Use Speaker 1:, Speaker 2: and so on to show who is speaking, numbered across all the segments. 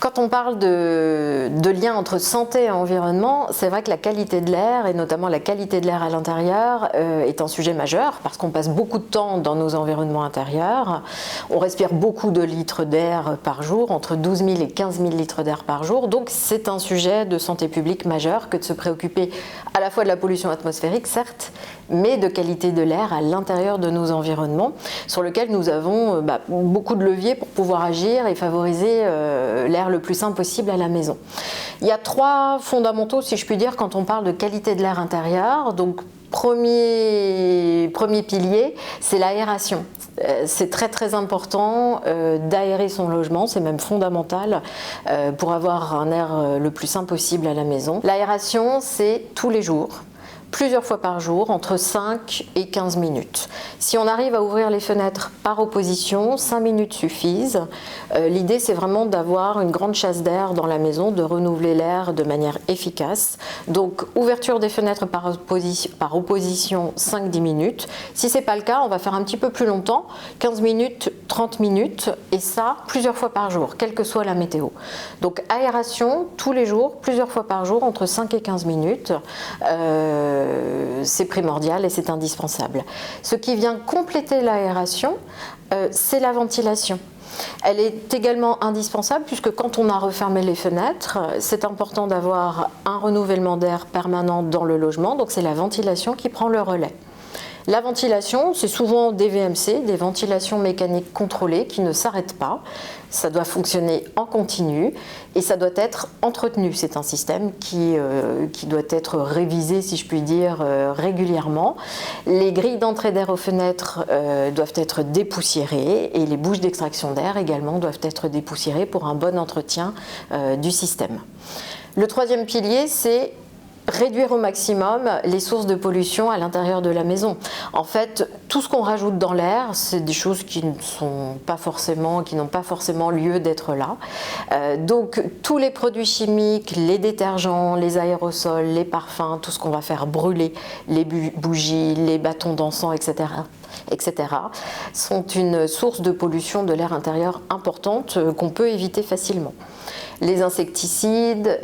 Speaker 1: Quand on parle de lien entre santé et environnement, c'est vrai que la qualité de l'air, et notamment la qualité de l'air à l'intérieur, est un sujet majeur parce qu'on passe beaucoup de temps dans nos environnements intérieurs. On respire beaucoup de litres d'air par jour, entre 12 000 et 15 000 litres d'air par jour. Donc c'est un sujet de santé publique majeur que de se préoccuper à la fois de la pollution atmosphérique, certes, mais de qualité de l'air à l'intérieur de nos environnements, sur lequel nous avons beaucoup de leviers pour pouvoir agir et favoriser l'air le plus sain possible à la maison. Il y a trois fondamentaux, si je puis dire, quand on parle de qualité de l'air intérieur. Donc, premier pilier, c'est l'aération. C'est très important d'aérer son logement, c'est même fondamental pour avoir un air le plus sain possible à la maison. L'aération, c'est tous les jours, plusieurs fois par jour, entre 5 et 15 minutes. Si on arrive à ouvrir les fenêtres par opposition, 5 minutes suffisent. L'idée, c'est vraiment d'avoir une grande chasse d'air dans la maison, de renouveler l'air de manière efficace. Donc, ouverture des fenêtres par opposition 5-10 minutes. Si ce n'est pas le cas, on va faire un petit peu plus longtemps, 15 minutes, 30 minutes, et ça, plusieurs fois par jour, quelle que soit la météo. Donc, aération, tous les jours, plusieurs fois par jour, entre 5 et 15 minutes. C'est primordial et c'est indispensable. Ce qui vient compléter l'aération, c'est la ventilation. Elle est également indispensable puisque quand on a refermé les fenêtres, c'est important d'avoir un renouvellement d'air permanent dans le logement, donc c'est la ventilation qui prend le relais. La ventilation, c'est souvent des VMC, des ventilations mécaniques contrôlées qui ne s'arrêtent pas. Ça doit fonctionner en continu et ça doit être entretenu. C'est un système qui doit être révisé, si je puis dire, régulièrement. Les grilles d'entrée d'air aux fenêtres doivent être dépoussiérées et les bouches d'extraction d'air également doivent être dépoussiérées pour un bon entretien du système. Le troisième pilier, c'est réduire au maximum les sources de pollution à l'intérieur de la maison. En fait, tout ce qu'on rajoute dans l'air, c'est des choses qui n'ont pas forcément lieu d'être là. Donc, tous les produits chimiques, les détergents, les aérosols, les parfums, tout ce qu'on va faire brûler, les bougies, les bâtons d'encens, etc., sont une source de pollution de l'air intérieur importante qu'on peut éviter facilement. Les insecticides,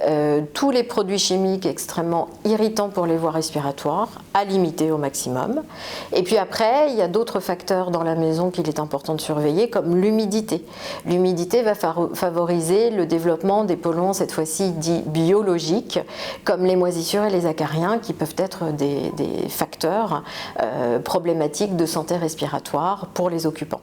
Speaker 1: tous les produits chimiques extrêmement irritants pour les voies respiratoires, à limiter au maximum. Et puis après, il y a d'autres facteurs dans la maison qu'il est important de surveiller, comme l'humidité. L'humidité va favoriser le développement des polluants, cette fois-ci dits biologiques, comme les moisissures et les acariens, qui peuvent être des facteurs problématiques de santé respiratoire pour les occupants.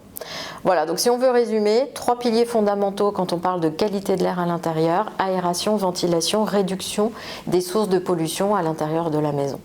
Speaker 1: Voilà, donc si on veut résumer, trois piliers fondamentaux quand on parle de qualité de l'air à l'intérieur: aération, ventilation, réduction des sources de pollution à l'intérieur de la maison.